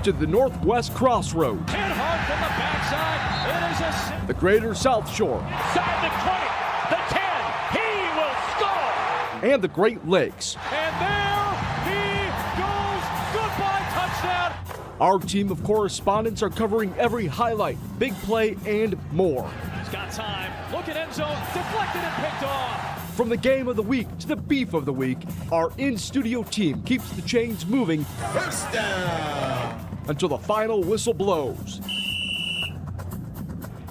to the Northwest Crossroads. Hit hard from the backside. It is the Greater South Shore. Inside the 20, the 10. He will score. And the Great Lakes. And there he goes. Goodbye touchdown. Our team of correspondents are covering every highlight, big play, and more. He's got time. Look at end zone. Deflected and picked off. From the game of the week to the beef of the week, our in-studio team keeps the chains moving. First down. Until the final whistle blows.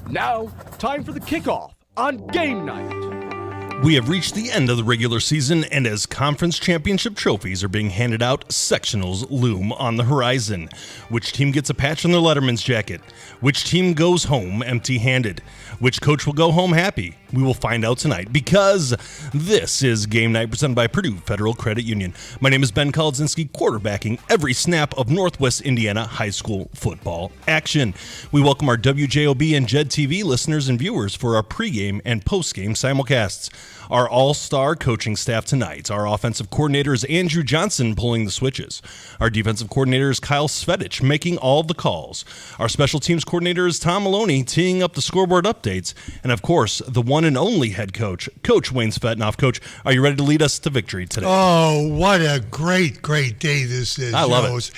Now, time for the kickoff on Game Night. We have reached the end of the regular season, and as conference championship trophies are being handed out, sectionals loom on the horizon. Which team gets a patch on their letterman's jacket? Which team goes home empty-handed? Which coach will go home happy? We will find out tonight, because this is Game Night presented by Purdue Federal Credit Union. My name is Ben Kolodzinski, quarterbacking every snap of Northwest Indiana high school football action. We welcome our WJOB and JED TV listeners and viewers for our pregame and postgame simulcasts. Our all-star coaching staff tonight. Our offensive coordinator is Andrew Johnson pulling the switches. Our defensive coordinator is Kyle Svetanoff making all the calls. Our special teams coordinator is Tom Maloney teeing up the scoreboard updates. And of course, the one and only head coach, Coach Wayne Svetanoff. Coach, are you ready to lead us to victory today? Oh, what a great day this is. I love it.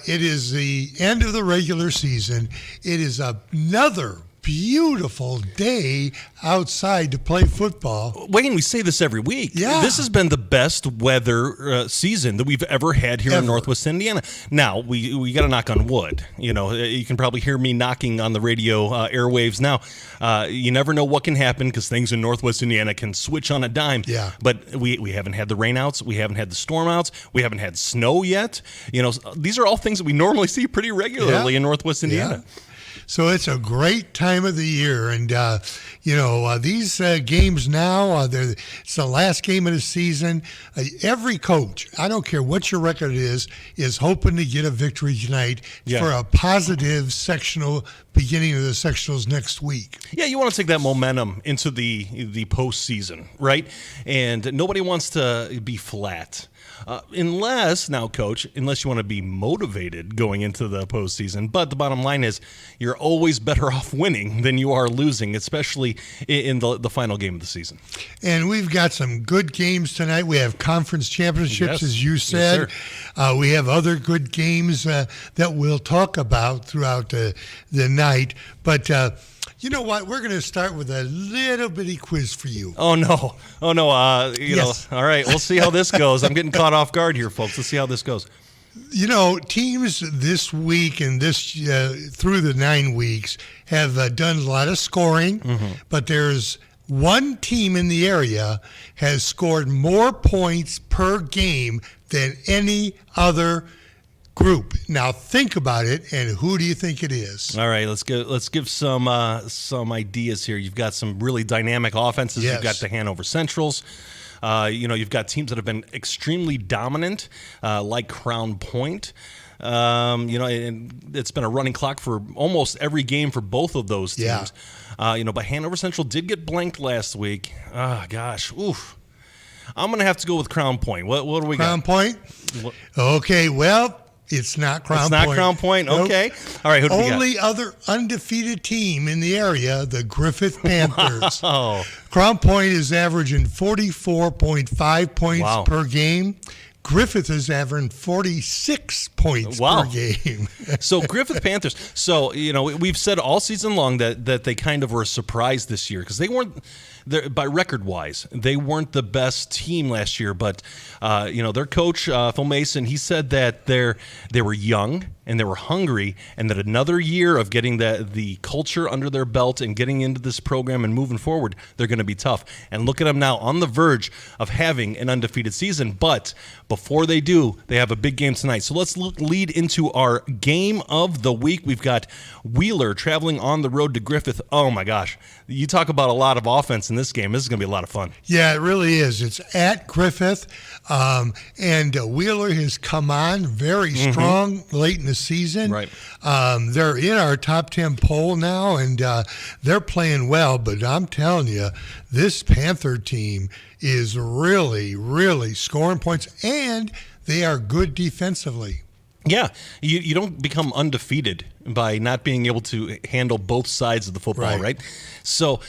It is the end of the regular season. It is another beautiful day outside to play football. Wayne, we say this every week. Yeah. This has been the best weather season that we've ever had here in Northwest Indiana. Now, we got to knock on wood. You know, you can probably hear me knocking on the radio airwaves now. You never know what can happen because things in Northwest Indiana can switch on a dime. Yeah. But we haven't had the rainouts. We haven't had the stormouts. We haven't had snow yet. You know, these are all things that we normally see pretty regularly in Northwest Indiana. Yeah. So it's a great time of the year, and these games now, it's the last game of the season. Every coach, I don't care what your record is hoping to get a victory tonight for a positive sectional beginning of the sectionals next week. Yeah, you want to take that momentum into the postseason, right? And nobody wants to be flat. Unless you want to be motivated going into the postseason. But the bottom line is you're always better off winning than you are losing, especially in the final game of the season. And we've got some good games tonight. We have conference championships, as you said. Yes, we have other good games that we'll talk about throughout the night. But you know what? We're going to start with a little bitty quiz for you. Oh, no. Yes. All right. We'll see how this goes. I'm getting caught off guard here, folks. Let's see how this goes. You know, teams this week and this through the 9 weeks have done a lot of scoring, but there's one team in the area has scored more points per game than any other group. Now think about it, and who do you think it is? All right, let's give some ideas here. You've got some really dynamic offenses. Yes. You've got the Hanover Centrals. You've got teams that have been extremely dominant, like Crown Point. And it's been a running clock for almost every game for both of those teams. Yeah. But Hanover Central did get blanked last week. Oh, gosh. Oof. I'm going to have to go with Crown Point. What do we got? Crown Point? Okay, well, it's not Crown Point. It's not Crown Point? Okay. Nope. All right, who do we got? Only other undefeated team in the area, the Griffith Panthers. Wow. Crown Point is averaging 44.5 points per game. Griffith is averaging 46 points per game. So Griffith Panthers. So, we've said all season long that they kind of were a surprise this year because they weren't, by record-wise, they weren't the best team last year. But, their coach, Phil Mason, he said that they were young and they were hungry, and that another year of getting the culture under their belt and getting into this program and moving forward, they're going to be tough. And look at them now on the verge of having an undefeated season. But before they do, they have a big game tonight. So let's lead into our game of the week. We've got Wheeler traveling on the road to Griffith. Oh, my gosh. You talk about a lot of offense in this game. This is going to be a lot of fun. Yeah, it really is. It's at Griffith, and Wheeler has come on very strong late in the season. Right. They're in our top 10 poll now, and they're playing well. But I'm telling you, this Panther team is really, really scoring points, and they are good defensively. Yeah, you don't become undefeated by not being able to handle both sides of the football, right? So,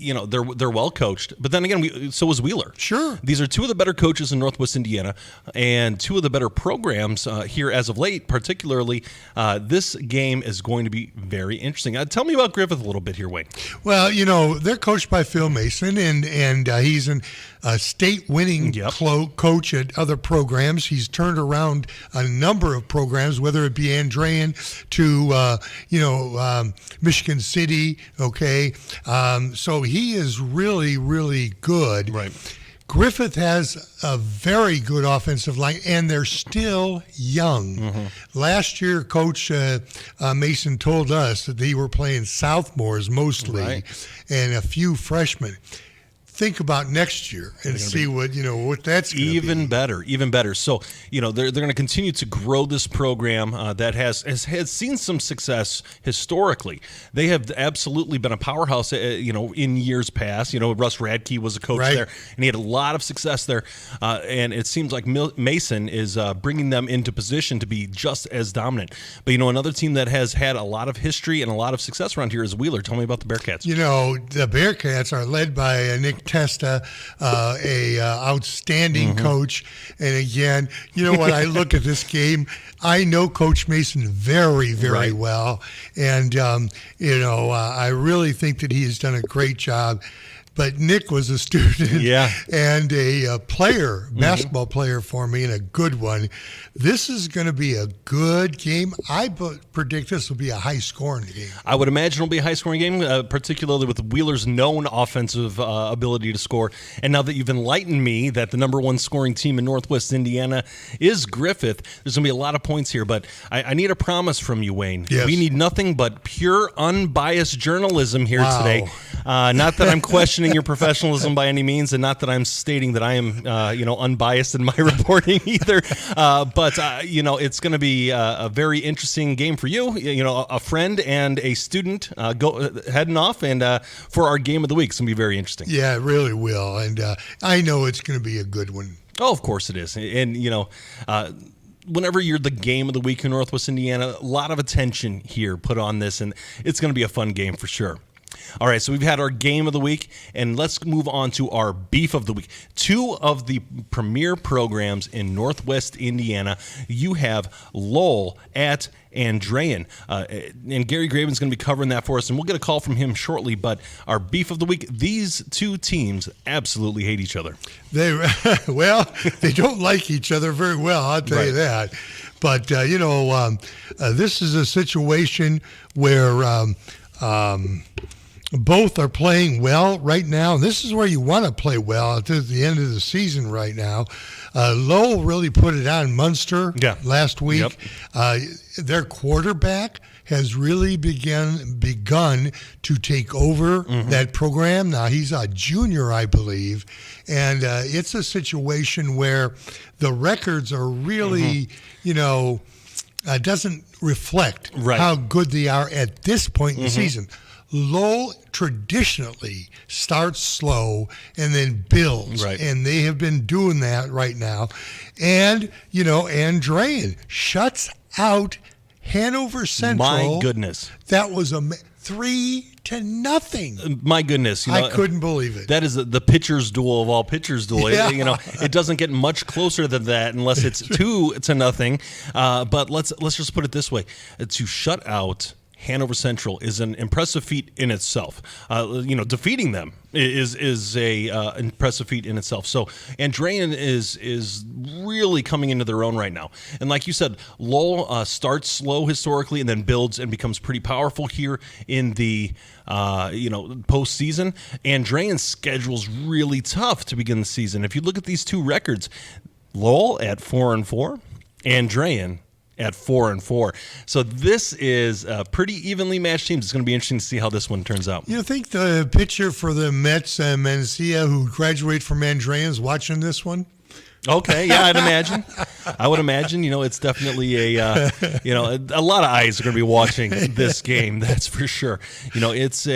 they're well coached, but then again, so is Wheeler. Sure. These are two of the better coaches in Northwest Indiana and two of the better programs here as of late, particularly. This game is going to be very interesting. Tell me about Griffith a little bit here, Wayne. Well, they're coached by Phil Mason, and he's a state-winning coach at other programs. He's turned around a number of programs, whether it be Andrean to, Michigan City, okay? So he is really, really good. Right. Griffith has a very good offensive line, and they're still young. Mm-hmm. Last year, Coach Mason told us that they were playing sophomores mostly and a few freshmen. Think about next year and see what that's going to be. Even better. So they're going to continue to grow this program that has seen some success historically. They have absolutely been a powerhouse, in years past. Russ Radke was a coach there, and he had a lot of success there. And it seems like Mason is bringing them into position to be just as dominant. But another team that has had a lot of history and a lot of success around here is Wheeler. Tell me about the Bearcats. The Bearcats are led by Nick Testa, a outstanding coach. And again, when I look at this game, I know Coach Mason very, very well. And, I really think that he has done a great job. But Nick was a student and a player, basketball player for me, and a good one. This is going to be a good game. I predict this will be a high-scoring game. I would imagine it'll be a high-scoring game, particularly with Wheeler's known offensive ability to score. And now that you've enlightened me that the number one scoring team in Northwest Indiana is Griffith, there's going to be a lot of points here. But I need a promise from you, Wayne. Yes. We need nothing but pure, unbiased journalism here today. Not that I'm questioning your professionalism by any means, and not that I'm stating that I am, unbiased in my reporting either. But it's going to be a very interesting game for you. A friend and a student heading off, and for our game of the week, it's going to be very interesting. Yeah, it really will, and I know it's going to be a good one. Oh, of course it is, and whenever you're the game of the week in Northwest Indiana, a lot of attention here put on this, and it's going to be a fun game for sure. All right, so we've had our game of the week, and let's move on to our beef of the week. Two of the premier programs in Northwest Indiana. You have Lowell at Andrean, and Gary Graven's going to be covering that for us, and we'll get a call from him shortly. But our beef of the week, these two teams absolutely hate each other. They don't like each other very well, I'll tell you that. But, this is a situation where both are playing well right now. This is where you want to play well at the end of the season right now. Lowell really put it on Munster last week. Their quarterback has really begun to take over that program. Now, he's a junior, I believe, and it's a situation where the records are really, doesn't reflect how good they are at this point in the season. Lowell traditionally starts slow and then builds, and they have been doing that right now. And, Andrean shuts out Hanover Central. My goodness. That was 3-0. My goodness. I couldn't believe it. That is the pitcher's duel of all pitcher's duel. It doesn't get much closer than that unless it's 2-0. But let's just put it this way. To shut out Hanover Central is an impressive feat in itself. Defeating them is a impressive feat in itself. So Andrean is really coming into their own right now. And like you said, Lowell starts slow historically and then builds and becomes pretty powerful here in the postseason. Andrean's schedule's really tough to begin the season. If you look at these two records, Lowell at 4-4, Andrean at 4-4. So this is a pretty evenly matched teams. It's going to be interesting to see how this one turns out. You think the pitcher for the Mets, Mencia, who graduated from Andrean, is watching this one? Okay, yeah, I'd imagine. I would imagine, it's definitely a lot of eyes are going to be watching this game. That's for sure. It's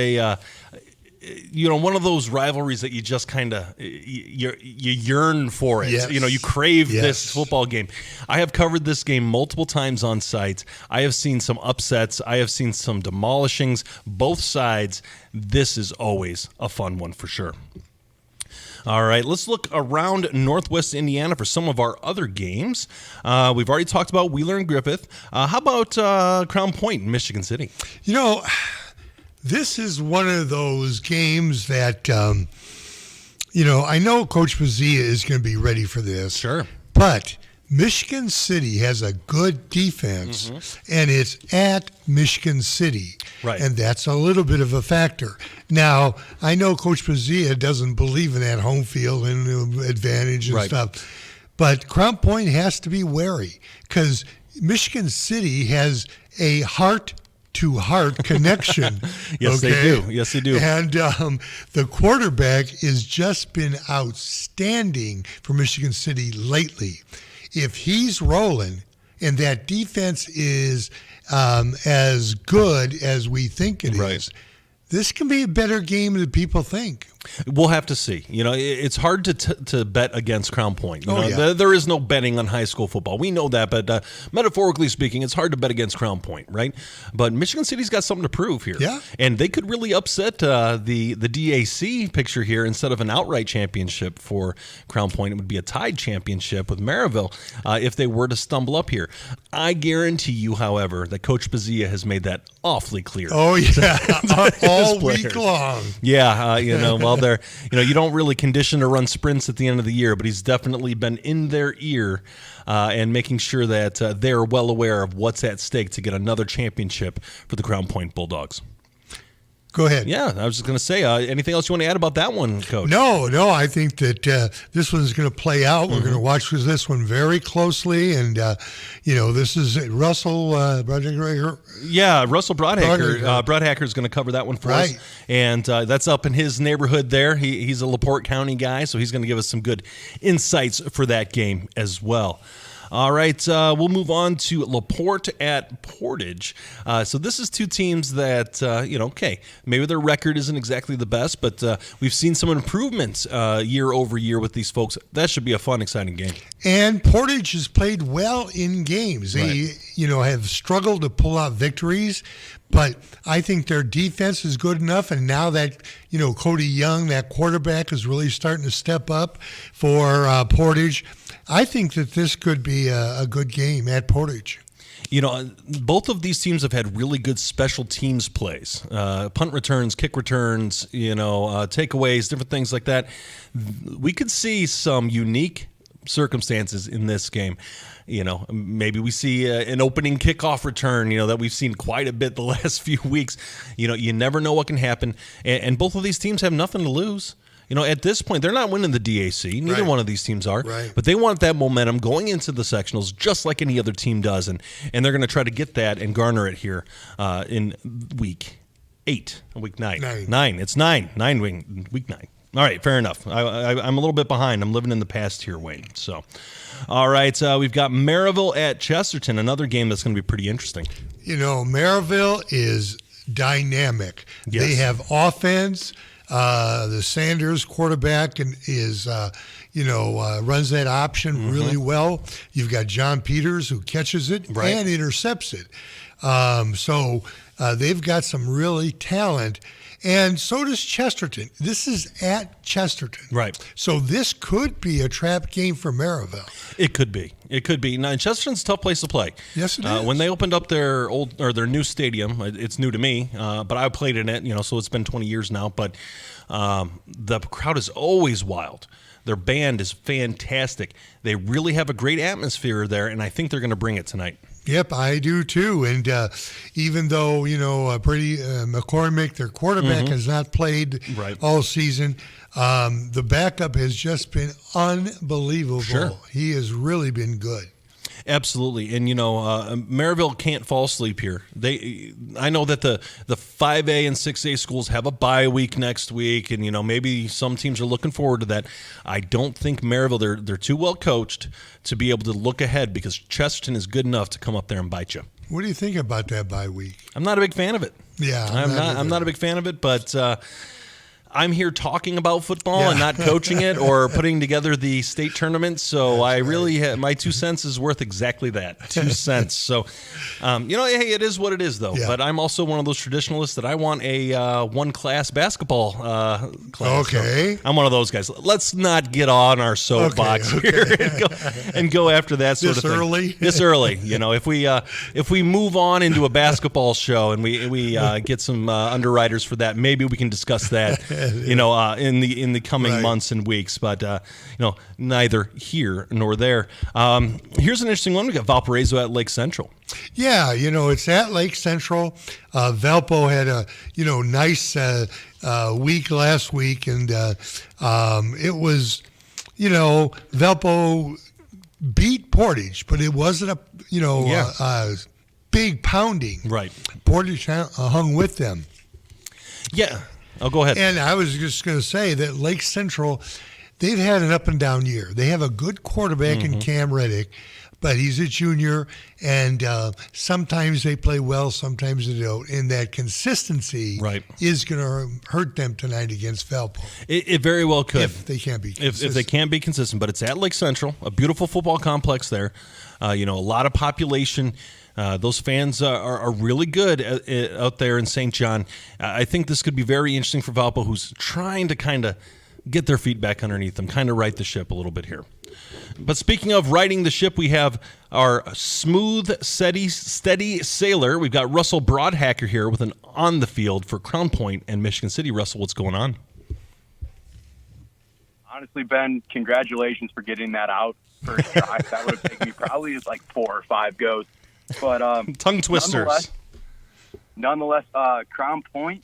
one of those rivalries that you just kind of you yearn for it. Yes. You crave Yes. this football game. I have covered this game multiple times on site. I have seen some upsets. I have seen some demolishings. Both sides. This is always a fun one for sure. All right, let's look around Northwest Indiana for some of our other games. We've already talked about Wheeler and Griffith. How about Crown Point in Michigan City? This is one of those games that, I know Coach Pazia is going to be ready for this. Sure. But Michigan City has a good defense, and it's at Michigan City. Right. And that's a little bit of a factor. Now, I know Coach Pazia doesn't believe in that home field and advantage and stuff, but Crown Point has to be wary because Michigan City has a heart-to-heart connection. Yes, okay? they do. Yes, they do. And the quarterback has just been outstanding for Michigan City lately. If he's rolling and that defense is as good as we think it is, this can be a better game than people think. We'll have to see. It's hard to bet against Crown Point. There is no betting on high school football. We know that, but metaphorically speaking, it's hard to bet against Crown Point, right? But Michigan City's got something to prove here. Yeah. And they could really upset the DAC picture here. Instead of an outright championship for Crown Point, it would be a tied championship with Maryville if they were to stumble up here. I guarantee you, however, that Coach Pazia has made that awfully clear. Oh, yeah. All players. week long. Yeah, well, they're, you don't really condition to run sprints at the end of the year, but he's definitely been in their ear and making sure that they're well aware of what's at stake to get another championship for the Crown Point Bulldogs. Go ahead. Yeah, I was just going to say, anything else you want to add about that one, Coach? No, I think that this one's going to play out. We're going to watch this one very closely, and this is Russell Broadhacker. Yeah, Russell Broadhacker. Broadhacker is going to cover that one for us, and that's up in his neighborhood there. He's a LaPorte County guy, so he's going to give us some good insights for that game as well. All right, we'll move on to LaPorte at Portage. So this is two teams that, maybe their record isn't exactly the best, but we've seen some improvements year over year with these folks. That should be a fun, exciting game. And Portage has played well in games. They, have struggled to pull out victories, but I think their defense is good enough. And now that, Cody Young, that quarterback, is really starting to step up for Portage, I think that this could be a good game at Portage. Both of these teams have had really good special teams plays. Punt returns, kick returns, takeaways, different things like that. We could see some unique circumstances in this game. Maybe we see an opening kickoff return, that we've seen quite a bit the last few weeks. You never know what can happen. And both of these teams have nothing to lose. At this point, they're not winning the DAC. Neither one of these teams are. Right. But they want that momentum going into the sectionals just like any other team does. And they're going to try to get that and garner it here in week 8, week 9. 9. It's 9. Week 9. All right, fair enough. I'm a little bit behind. I'm living in the past here, Wayne. So, all right, we've got Maryville at Chesterton, another game that's going to be pretty interesting. Maryville is dynamic. Yes. They have offense. The Sanders quarterback is, runs that option really well. You've got John Peters who catches it and intercepts it. So they've got some really talent. And so does Chesterton. This is at Chesterton. Right. So this could be a trap game for Maryville. It could be. Now, Chesterton's a tough place to play. Yes, it is. When they opened up their new stadium, it's new to me, but I played in it, so it's been 20 years now. But the crowd is always wild. Their band is fantastic. They really have a great atmosphere there, and I think they're going to bring it tonight. Yep, I do too. And even though, Brady McCormick, their quarterback, has not played all season, the backup has just been unbelievable. Sure. He has really been good. Absolutely. And, Maryville can't fall asleep here. I know that the 5A and 6A schools have a bye week next week, and, maybe some teams are looking forward to that. I don't think Maryville, they're too well coached to be able to look ahead because Chesterton is good enough to come up there and bite you. What do you think about that bye week? I'm not a big fan of it. Yeah. I'm not a big fan of it, but I'm here talking about football and not coaching it or putting together the state tournament. So I really my 2 cents is worth exactly that, 2 cents. So, hey, it is what it is, though. Yeah. But I'm also one of those traditionalists that I want a one-class basketball class. Okay. So I'm one of those guys. Let's not get on our soapbox here and go after that sort of thing. This early. If we move on into a basketball show and we get some underwriters for that, maybe we can discuss that. In the coming months and weeks, but neither here nor there. Here's an interesting one. We got Valparaiso at Lake Central. Yeah, it's at Lake Central. Valpo had a nice week last week, and it was Valpo beat Portage, but it wasn't a big pounding. Right. Portage hung with them. Yeah. Oh, go ahead. And I was just going to say that Lake Central, they've had an up and down year. They have a good quarterback in Cam Reddick, but he's a junior, and sometimes they play well, sometimes they don't. And that consistency is going to hurt them tonight against Valpo. It very well could. If they can't be consistent. If they can't be consistent. But it's at Lake Central, a beautiful football complex there. A lot of population. Those fans are really good out there in St. John. I think this could be very interesting for Valpo, who's trying to kind of get their feet back underneath them, kind of right the ship a little bit here. But speaking of righting the ship, we have our smooth, steady sailor. We've got Russell Broadhacker here with an on the field for Crown Point and Michigan City. Russell, what's going on? Honestly, Ben, congratulations for getting that out first try. That would have taken me probably like 4 or 5 goes. But tongue twisters. Nonetheless, Crown Point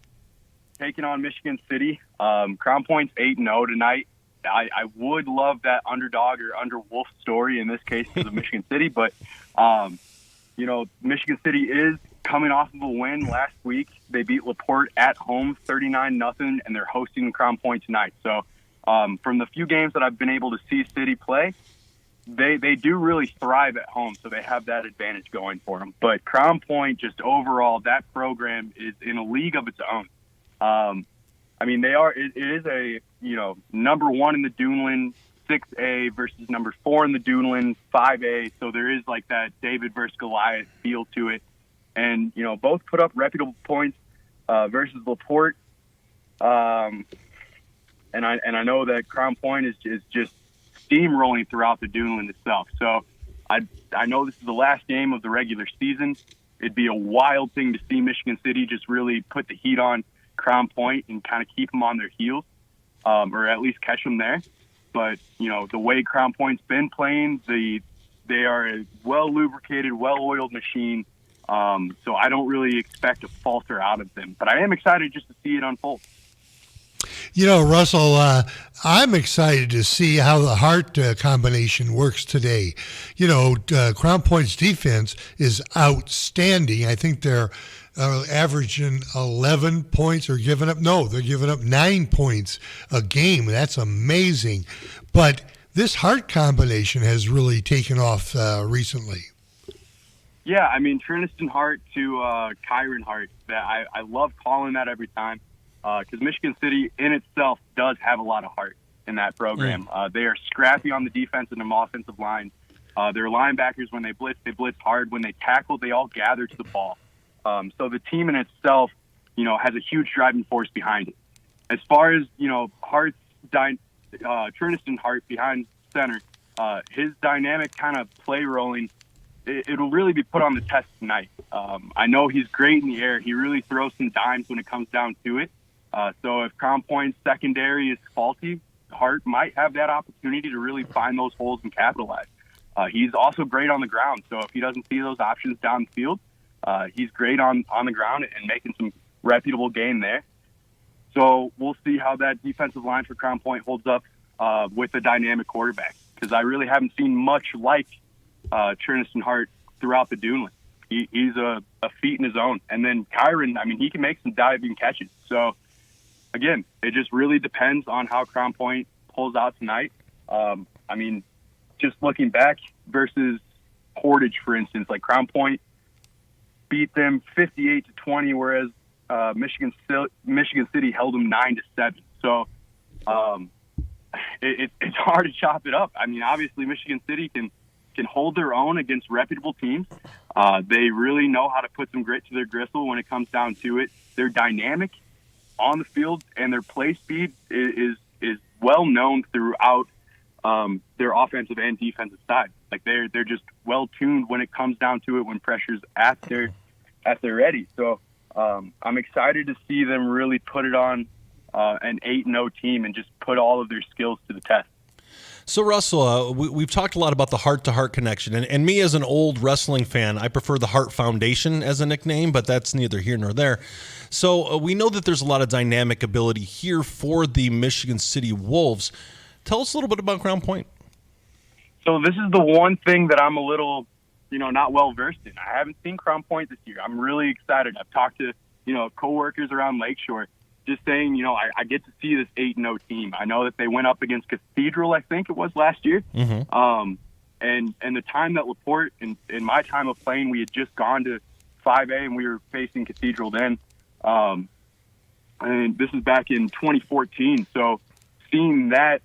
taking on Michigan City. Crown Point's 8-0 tonight. I would love that underdog or underwolf story in this case because of Michigan City, but Michigan City is coming off of a win last week. They beat LaPorte at home 39-0, and they're hosting Crown Point tonight. So from the few games that I've been able to see City play, they do really thrive at home, so they have that advantage going for them. But Crown Point, just overall, that program is in a league of its own. They are. It is a number 1 in the Duneland 6A versus number 4 in the Duneland 5A. So there is like that David versus Goliath feel to it, and both put up reputable points versus LaPorte. And I know that Crown Point is just steamrolling throughout the Duneland itself. So I know this is the last game of the regular season. It'd be a wild thing to see Michigan City just really put the heat on Crown Point and kind of keep them on their heels, or at least catch them there. But, the way Crown Point's been playing, they are a well-lubricated, well-oiled machine. So I don't really expect a falter out of them. But I am excited just to see it unfold. Russell, I'm excited to see how the Hart combination works today. Crown Point's defense is outstanding. I think they're averaging 11 points or giving up. No, they're giving up 9 points a game. That's amazing. But this Hart combination has really taken off recently. Yeah, Triniston Hart to Kyron Hart. I love calling that every time. Because Michigan City in itself does have a lot of heart in that program. They are scrappy on the defense and the offensive line. Their linebackers, when they blitz hard. When they tackle, they all gather to the ball. So the team in itself, has a huge driving force behind it. As far as, Hart's Triniston Hart behind center, his dynamic kind of play rolling, it'll really be put on the test tonight. I know he's great in the air. He really throws some dimes when it comes down to it. So if Crown Point's secondary is faulty, Hart might have that opportunity to really find those holes and capitalize. He's also great on the ground. So if he doesn't see those options downfield, he's great on the ground and making some reputable gain there. So we'll see how that defensive line for Crown Point holds up with a dynamic quarterback, because I really haven't seen much like Triniston Hart throughout the Duneland. He's a feat in his own. And then Kyron, he can make some diving catches. So, again, it just really depends on how Crown Point pulls out tonight. Just looking back versus Portage, for instance, like Crown Point beat them 58-20, whereas Michigan City held them 9-7. So it's hard to chop it up. I mean, obviously Michigan City can hold their own against reputable teams. They really know how to put some grit to their gristle when it comes down to it. They're dynamic on the field, and their play speed is well known throughout their offensive and defensive side. Like they're just well tuned when it comes down to it when pressure's at their ready. So I'm excited to see them really put it on an 8-0 team and just put all of their skills to the test. So, Russell, we've talked a lot about the heart-to-heart connection, and me as an old wrestling fan, I prefer the Heart Foundation as a nickname, but that's neither here nor there. So we know that there's a lot of dynamic ability here for the Michigan City Wolves. Tell us a little bit about Crown Point. So this is the one thing that I'm a little, not well-versed in. I haven't seen Crown Point this year. I'm really excited. I've talked to, coworkers around Lakeshore, just saying, I get to see this 8-0 team. I know that they went up against Cathedral, I think it was last year. Mm-hmm. And the time that Laporte, in my time of playing, we had just gone to 5A and we were facing Cathedral then. And this is back in 2014. So seeing that,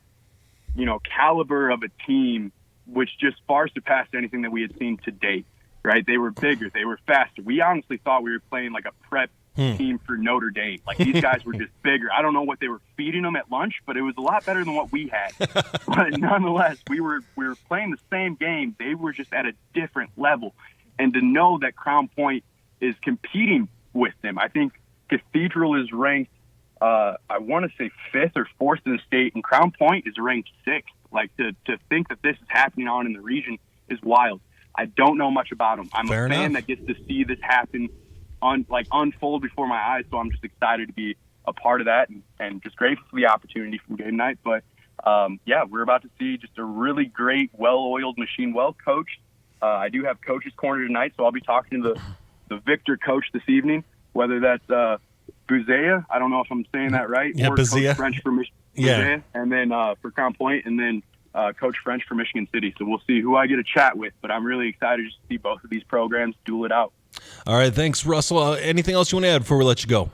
caliber of a team, which just far surpassed anything that we had seen to date, right? They were bigger. They were faster. We honestly thought we were playing like a prep team for Notre Dame. Like these guys were just bigger. I don't know what they were feeding them at lunch, but it was a lot better than what we had. But nonetheless, we were playing the same game. They were just at a different level. And to know that Crown Point is competing with them, I think Cathedral is ranked, I want to say 5th or 4th in the state, and Crown Point is ranked 6th. Like to think that this is happening on in the region is wild. I don't know much about them. I'm Fair a fan enough. that gets to see this happen unfold before my eyes. So I'm just excited to be a part of that and just grateful for the opportunity from Gamenight. But we're about to see just a really great, well-oiled machine, well-coached. I do have Coach's Corner tonight, so I'll be talking to the Victor coach this evening, whether that's Buzea, I don't know if I'm saying that right, Yeah, or Buzea. Coach French for Michigan. Yeah. And then for Crown Point, and then Coach French for Michigan City. So we'll see who I get to chat with, but I'm really excited to see both of these programs duel it out. All right, thanks, Russell. Anything else you want to add before we let you go?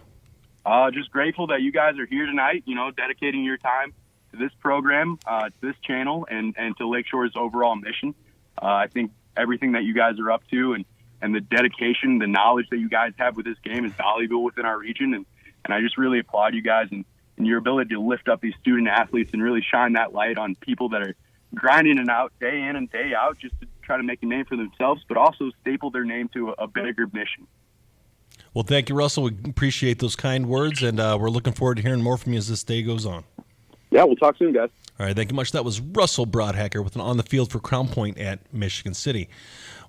Just grateful that you guys are here tonight, dedicating your time to this program, to this channel, and to Lakeshore's overall mission. I think everything that you guys are up to and the dedication, the knowledge that you guys have with this game is valuable within our region. And I just really applaud you guys and your ability to lift up these student athletes and really shine that light on people that are grinding it out day in and day out just to try to make a name for themselves, but also staple their name to a bigger mission. Well, thank you, Russell. We appreciate those kind words, and we're looking forward to hearing more from you as this day goes on. Yeah, we'll talk soon, guys. All right, thank you much. That was Russell Broadhacker with an On the Field for Crown Point at Michigan City.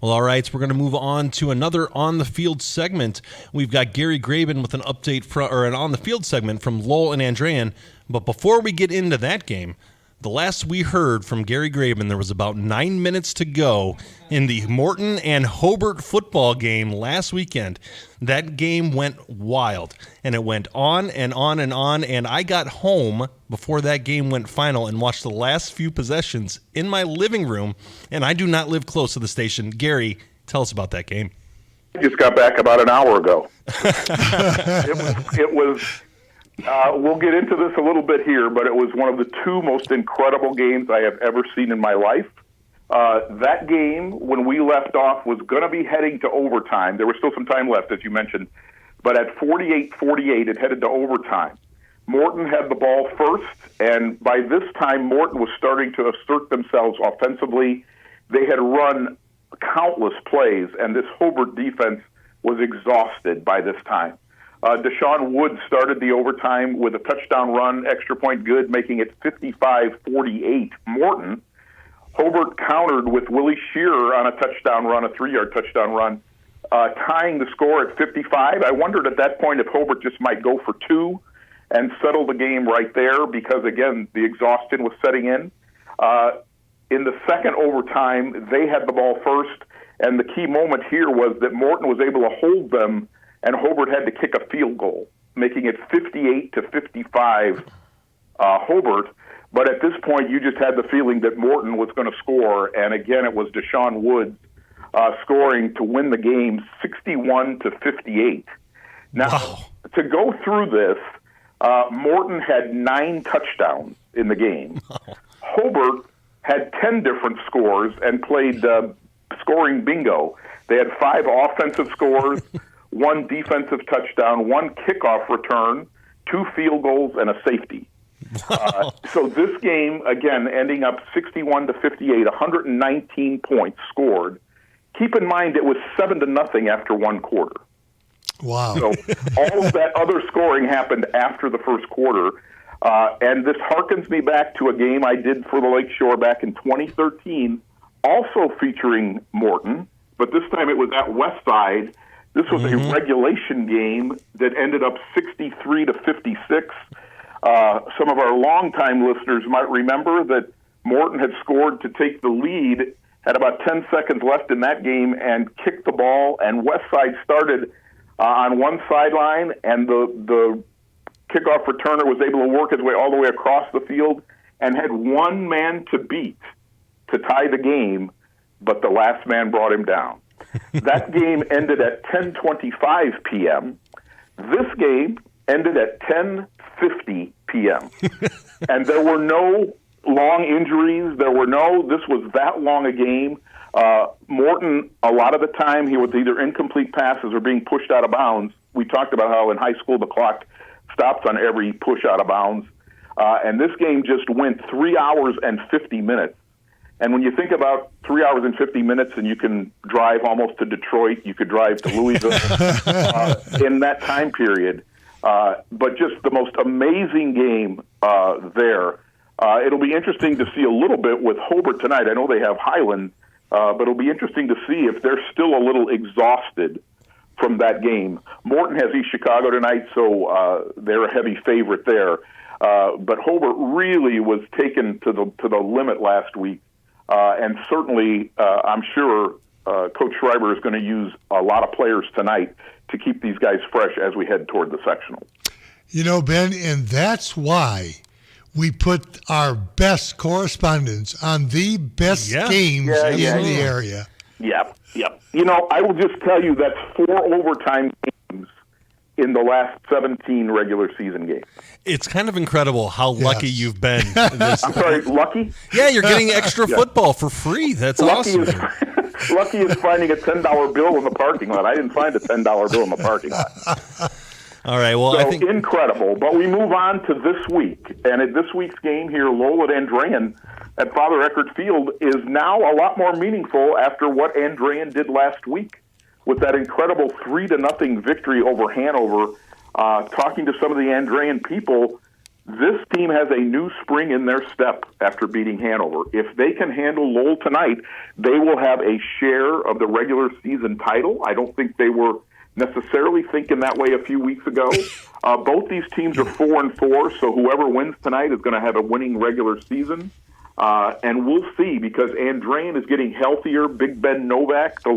Well, all right, so we're going to move on to another On the Field segment. We've got Gary Graben with an update an On the Field segment from Lowell and Andrean. But before we get into that game, the last we heard from Gary Graben, there was about 9 minutes to go in the Morton and Hobart football game last weekend. That game went wild, and it went on and on and on, and I got home before that game went final and watched the last few possessions in my living room, and I do not live close to the station. Gary, tell us about that game. I just got back about an hour ago. It was we'll get into this a little bit here, but it was one of the two most incredible games I have ever seen in my life. That game, when we left off, was going to be heading to overtime. There was still some time left, as you mentioned. But at 48-48, it headed to overtime. Morton had the ball first, and by this time, Morton was starting to assert themselves offensively. They had run countless plays, and this Hobart defense was exhausted by this time. Deshaun Wood started the overtime with a touchdown run, extra point good, making it 55-48 Morton. Hobart countered with Willie Shearer on a touchdown run, a 3-yard touchdown run, tying the score at 55. I wondered at that point if Hobart just might go for two and settle the game right there because, again, the exhaustion was setting in. In the second overtime, they had the ball first, and the key moment here was that Morton was able to hold them, and Hobart had to kick a field goal, making it 58-55 Hobart. But at this point, you just had the feeling that Morton was going to score, and again, it was Deshaun Woods scoring to win the game 61-58. Now, to go through this, Morton had 9 touchdowns in the game. Hobart had 10 different scores and played scoring bingo. They had 5 offensive scores, 1 defensive touchdown, 1 kickoff return, 2 field goals, and a safety. So this game, again, ending up 61-58, 119 points scored. Keep in mind it was 7-0 after 1 quarter. Wow. So all of that other scoring happened after the first quarter. And this harkens me back to a game I did for the Lakeshore back in 2013, also featuring Morton, but this time it was at Westside. This was a regulation game that ended up 63-56. Some of our longtime listeners might remember that Morton had scored to take the lead, had about 10 seconds left in that game, and kicked the ball, and Westside started on one sideline, and the kickoff returner was able to work his way all the way across the field and had one man to beat to tie the game, but the last man brought him down. That game ended at 10:25 p.m. This game ended at 10:50 p.m. And there were no long injuries. This was that long a game. Morton, a lot of the time, he was either incomplete passes or being pushed out of bounds. We talked about how in high school the clock stops on every push out of bounds. And this game just went 3 hours and 50 minutes. And when you think about 3 hours and 50 minutes and you can drive almost to Detroit, you could drive to Louisville in that time period. But just the most amazing game there. It'll be interesting to see a little bit with Hobart tonight. I know they have Highland, but it'll be interesting to see if they're still a little exhausted from that game. Morton has East Chicago tonight, so they're a heavy favorite there. But Hobart really was taken to the limit last week, and certainly I'm sure Coach Schreiber is going to use a lot of players tonight to keep these guys fresh as we head toward the sectional. You know, Ben, and that's why we put our best correspondents on the best games in the area. Yep. You know, I will just tell you that's 4 overtime games in the last 17 regular season games. It's kind of incredible how lucky you've been. I'm sorry, lucky? Yeah, you're getting extra football for free. That's awesome. Lucky is finding a $10 bill in the parking lot. I didn't find a $10 bill in the parking lot. All right, well, So I think incredible. But we move on to this week. And at this week's game here, Lowell at Andrean at Father Eckert Field is now a lot more meaningful after what Andrean did last week with that incredible 3-0 victory over Hanover. Talking to some of the Andrean people, this team has a new spring in their step after beating Hanover. If they can handle Lowell tonight, they will have a share of the regular season title. I don't think they were necessarily thinking that way a few weeks ago. Both these teams are 4-4, so whoever wins tonight is going to have a winning regular season. And we'll see, because Andrean is getting healthier. Big Ben Novak, the